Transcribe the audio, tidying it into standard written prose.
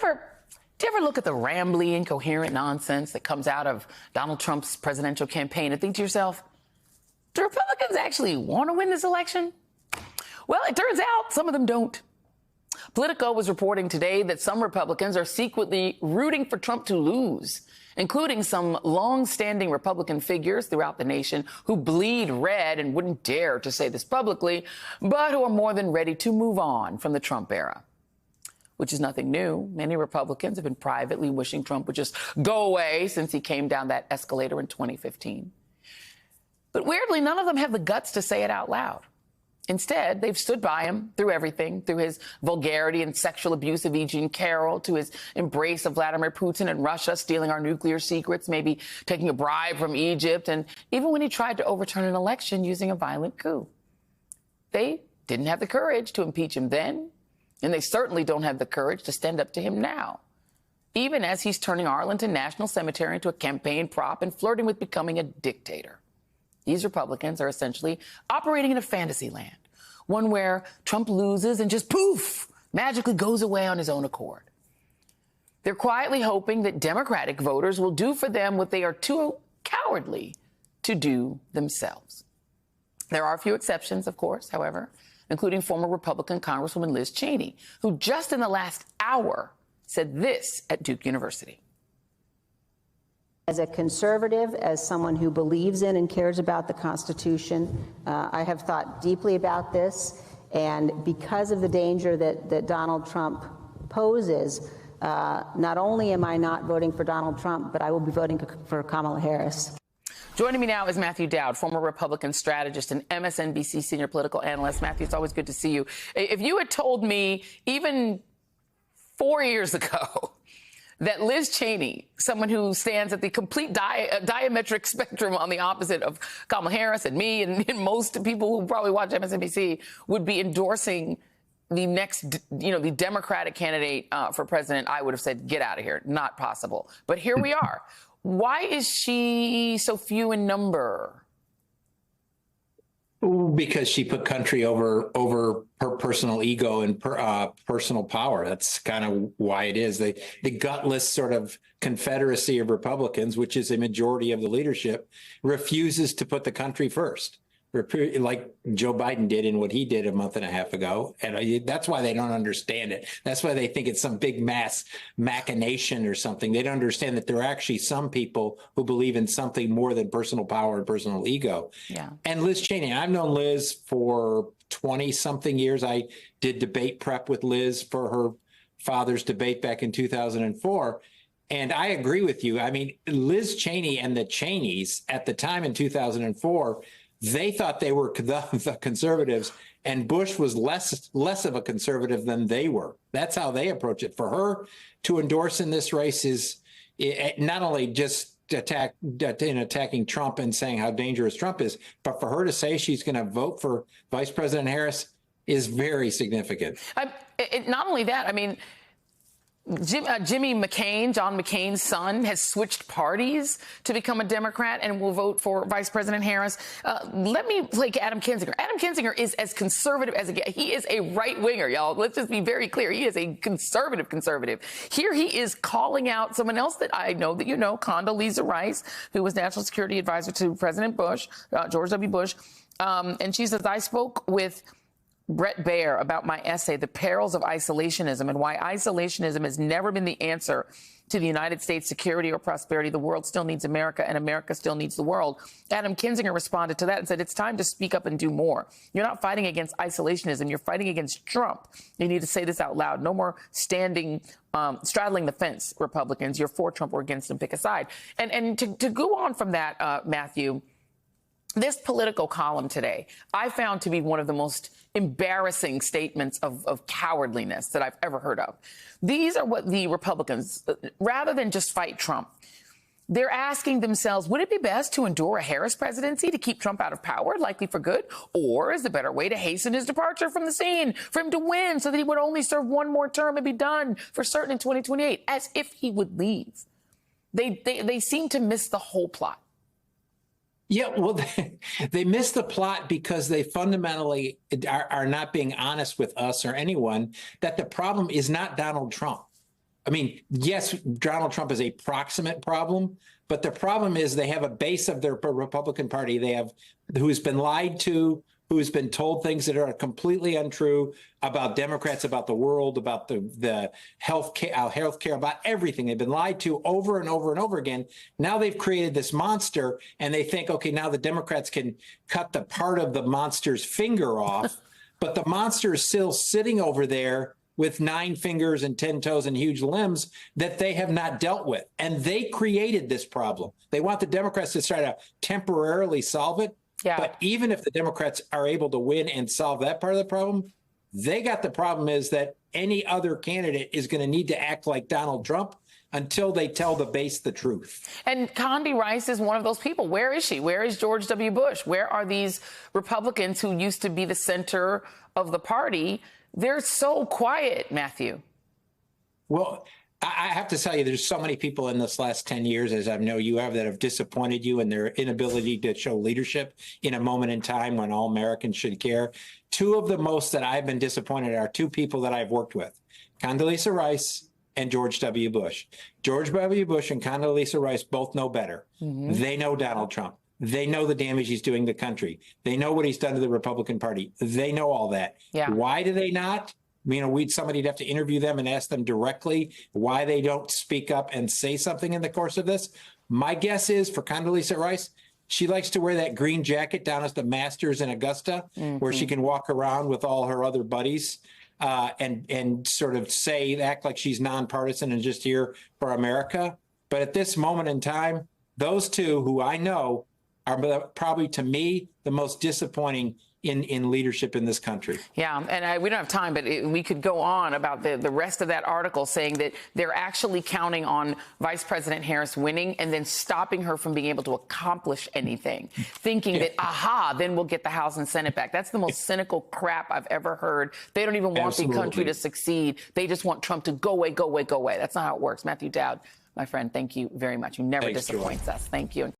Do you ever look at the rambly, incoherent nonsense that comes out of Donald Trump's presidential campaign and think to yourself, do Republicans actually want to win this election? Well, it turns out some of them don't. Politico was reporting today that some Republicans are secretly rooting for Trump to lose, including some long-standing Republican figures throughout the nation who bleed red and wouldn't dare to say this publicly, but who are more than ready to move on from the Trump era. Which is nothing new. Many Republicans have been privately wishing Trump would just go away since he came down that escalator in 2015. But weirdly, none of them have the guts to say it out loud. Instead, they've stood by him through everything, through his vulgarity and sexual abuse of E. Jean Carroll, to his embrace of Vladimir Putin and Russia stealing our nuclear secrets, maybe taking a bribe from Egypt, and even when he tried to overturn an election using a violent coup. They didn't have the courage to impeach him then, and they certainly don't have the courage to stand up to him now, even as he's turning Arlington National Cemetery into a campaign prop and flirting with becoming a dictator. These Republicans are essentially operating in a fantasy land, one where Trump loses and just poof, magically goes away on his own accord. They're quietly hoping that Democratic voters will do for them what they are too cowardly to do themselves. There are a few exceptions, of course, however, including former Republican Congresswoman Liz Cheney, who just in the last hour said this at Duke University. As a conservative, as someone who believes in and cares about the Constitution, I have thought deeply about this. And because of the danger that Donald Trump poses, not only am I not voting for Donald Trump, but I will be voting for Kamala Harris. Joining me now is Matthew Dowd, former Republican strategist and MSNBC senior political analyst. Matthew, it's always good to see you. If you had told me even 4 years ago that Liz Cheney, someone who stands at the complete diametric spectrum on the opposite of Kamala Harris and me and most people who probably watch MSNBC, would be endorsing the next, the Democratic candidate for president, I would have said, get out of here. Not possible. But here we are. Why is she so few in number? Because she put country over her personal ego and personal power. That's kind of why it is. The gutless sort of confederacy of Republicans, which is a majority of the leadership, refuses to put the country first, like Joe Biden did in what he did a month and a half ago. And that's why they don't understand it. That's why they think it's some big mass machination or something. They don't understand that there are actually some people who believe in something more than personal power and personal ego. Yeah. And Liz Cheney, I've known Liz for 20-something years. I did debate prep with Liz for her father's debate back in 2004. And I agree with you. I mean, Liz Cheney and the Cheneys at the time in 2004, they thought they were the conservatives, and Bush was less of a conservative than they were. That's how they approach it. For her to endorse in this race is not only just attacking Trump and saying how dangerous Trump is, but for her to say she's going to vote for Vice President Harris is very significant. Not only that, I mean, Jimmy McCain, John McCain's son, has switched parties to become a Democrat and will vote for Vice President Harris. Let me like Adam Kinzinger. Adam Kinzinger is as conservative as he is a right-winger, y'all. Let's just be very clear. He is a conservative. Here he is calling out someone else that I know that you know, Condoleezza Rice, who was National Security Advisor to President Bush, George W. Bush. And she says, I spoke with Bret Baier about my essay, The Perils of Isolationism, and why isolationism has never been the answer to the United States' security or prosperity. The world still needs America, and America still needs the world. Adam Kinzinger responded to that and said, it's time to speak up and do more. You're not fighting against isolationism. You're fighting against Trump. You need to say this out loud. No more straddling the fence, Republicans. You're for Trump or against him. Pick a side. And to go on from that, Matthew, this Politico column today, I found to be one of the most embarrassing statements of cowardliness that I've ever heard of. These are what the Republicans, rather than just fight Trump, they're asking themselves, would it be best to endure a Harris presidency to keep Trump out of power, likely for good? Or is the better way to hasten his departure from the scene, for him to win so that he would only serve one more term and be done for certain in 2028, as if he would leave? They seem to miss the whole plot. Yeah, well, they miss the plot because they fundamentally are not being honest with us or anyone that the problem is not Donald Trump. I mean, yes, Donald Trump is a proximate problem, but the problem is they have a base of their Republican Party. They have who's been lied to, who's been told things that are completely untrue about Democrats, about the world, about the health care, about everything. They've been lied to over and over and over again. Now they've created this monster, and they think, okay, now the Democrats can cut the part of the monster's finger off, but the monster is still sitting over there with 9 fingers and 10 toes and huge limbs that they have not dealt with. And they created this problem. They want the Democrats to try to temporarily solve it. Yeah. But even if the Democrats are able to win and solve that part of the problem, they got the problem is that any other candidate is going to need to act like Donald Trump until they tell the base the truth. And Condi Rice is one of those people. Where is she? Where is George W. Bush? Where are these Republicans who used to be the center of the party? They're so quiet, Matthew. Well, I have to tell you, there's so many people in this last 10 years, as I know you have, that have disappointed you in their inability to show leadership in a moment in time when all Americans should care. 2 of the most that I've been disappointed are 2 people that I've worked with, Condoleezza Rice and George W. Bush. George W. Bush and Condoleezza Rice both know better. Mm-hmm. They know Donald Trump. They know the damage he's doing to the country. They know what he's done to the Republican Party. They know all that. Yeah. Why do they not? You know, somebody'd have to interview them and ask them directly why they don't speak up and say something in the course of this. My guess is for Condoleezza Rice, she likes to wear that green jacket down at the Masters in Augusta, where she can walk around with all her other buddies and sort of act like she's nonpartisan and just here for America. But at this moment in time, those 2 who I know are probably, to me, the most disappointing in leadership in this country. Yeah, and we don't have time, but we could go on about the rest of that article, saying that they're actually counting on Vice President Harris winning and then stopping her from being able to accomplish anything, thinking that, then we'll get the House and Senate back. That's the most cynical crap I've ever heard. They don't even want the country to succeed. They just want Trump to go away, go away, go away. That's not how it works. Matthew Dowd, my friend, thank you very much. You never disappoint us. Thank you.